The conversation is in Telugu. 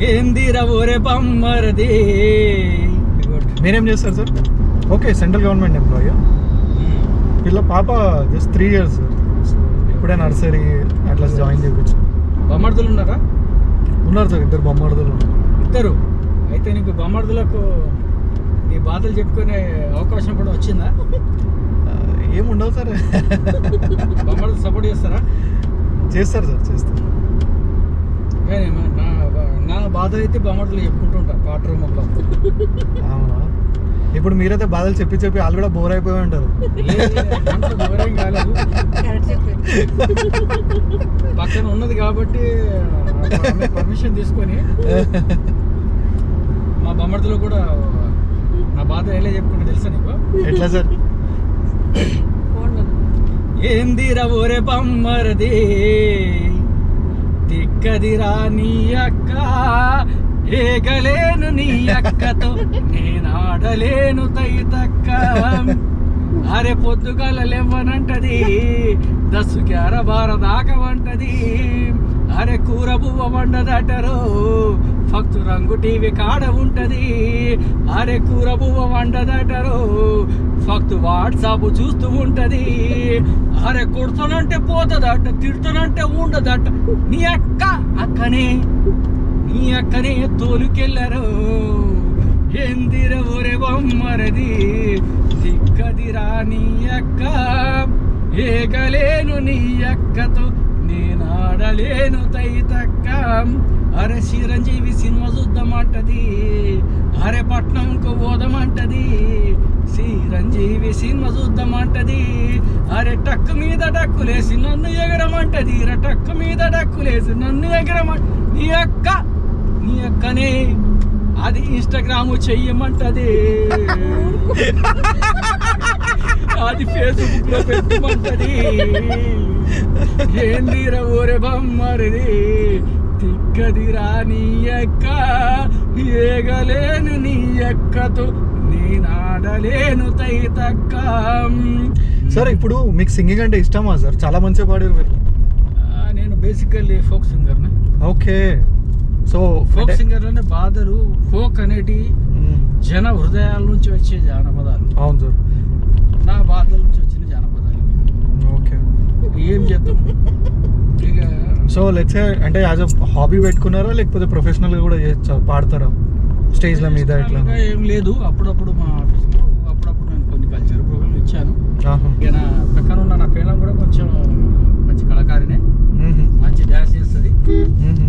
ఏందిరా ఓరే బమ్మరది. మీరేం చేస్తారు sir? Okay, central government employee. పిల్ల పాప జస్ట్ 3 years సార్. ఇప్పుడే నర్సరీ అట్లా జాయిన్ చేయించు. బొమ్మర్దులు ఉన్నారా? ఉన్నారు సార్, 2 బొమ్మర్దులు ఉన్నారు. ఇద్దరు? అయితే నీకు బొమ్మర్దులకు నీ బాధలు చెప్పుకునే అవకాశం కూడా వచ్చిందా? ఏముండవు సార్. బొమ్మర్దులు సపోర్ట్ చేస్తారా? చేస్తారు సార్, చేస్తారు. కానీ నా బాధ అయితే బొమ్మర్దులు చెప్పుకుంటుంటా పాటరు మొక్క. ఇప్పుడు మీరైతే బాధలు చెప్పి చెప్పి వాళ్ళు కూడా బోర్ అయిపోయి ఉంటారు. బోరేం కాలేదు, పక్కన ఉన్నది కాబట్టి పర్మిషన్ తీసుకొని మా బొమ్మర్దులు కూడా నా బాధ ఎలా చెప్పుకుంటే తెలుసా నీకు? ఎట్లా సార్? ఏందిరా ఓరే బమ్మరది, దిక్కదిరా నీ అక్క, ఏగలేను నీ అక్కతో నేనాడలేను తైతక్క. అరే పొద్దుగాల లేవనంటది, 10-11 దాకా వంటది. అరే కూర బువ్వ వండదటరు, ఫక్తు రంగు టీవీ కాడ ఉంటది. అరే కూర బువ్వ వండదటరు, ఫక్తు వాట్సాప్ చూస్తూ ఉంటది. అరే కొడుతానంటే పోతుందట, తిడుతానంటే ఉండదట. నీ అక్కనే తోలుకెళ్ళరు. ఎందిర ఒరే బొమ్మరది, దిక్కదిరా నీ అక్క, ఏగలేను నీ అక్కతో నేనాడలేను తైతక్క. అరే చిరంజీవి సినిమా చూద్దామంటది, అరే పట్నంకు పోదామంటది. చిరంజీవి సినిమా చూద్దామంటది. అరే టక్కు మీద డక్కులేసి నన్ను ఎగరమంటది. టక్కు మీద డక్కులేసి నన్ను ఎగరమంట. నీ అక్కనే అది ఇన్స్టాగ్రామ్ చెయ్యమంటది, అది ఫేస్బుక్ లో పెట్టమంటది. ఏందిరా ఊరే బొమ్మరిది, తిక్కదిరా నీ అక్క, ఏగలేను నీ అక్కతో నేనాడలేను తైతక్క. సార్ ఇప్పుడు మీకు సింగింగ్ అంటే ఇష్టమా సార్? చాలా మంచిగా పాడారు మీరు. నేను బేసికల్లీ ఫోక్ సింగర్ని. ఓకే, సో ఫోక్ సింగర్లోనే బాధలు, ఫోక్ అనేటి జన హృదయాల నుంచి వచ్చే జానపదాలు. అవును సార్, నా బాధల నుంచి వచ్చిన జానపదాలు. ఓకే, ఏం చేద్దాం ఇక. సో లెట్స్ సే అంటే యాజ్ అ హాబీ పెట్టుకున్నారా లేకపోతే ప్రొఫెషనల్గా కూడా పాడతారా స్టేజ్ల మీద? ఇట్లా ఏం లేదు, అప్పుడప్పుడు మా ఆఫీస్లో అప్పుడప్పుడు నేను కొన్ని కల్చర్ ప్రోగ్రామ్ ఇచ్చాను. ఇక నా పక్కన ఉన్న నా పిల్లలు కూడా కొంచెం మంచి కళాకారినే, మంచి డ్యాన్స్ చేస్తుంది.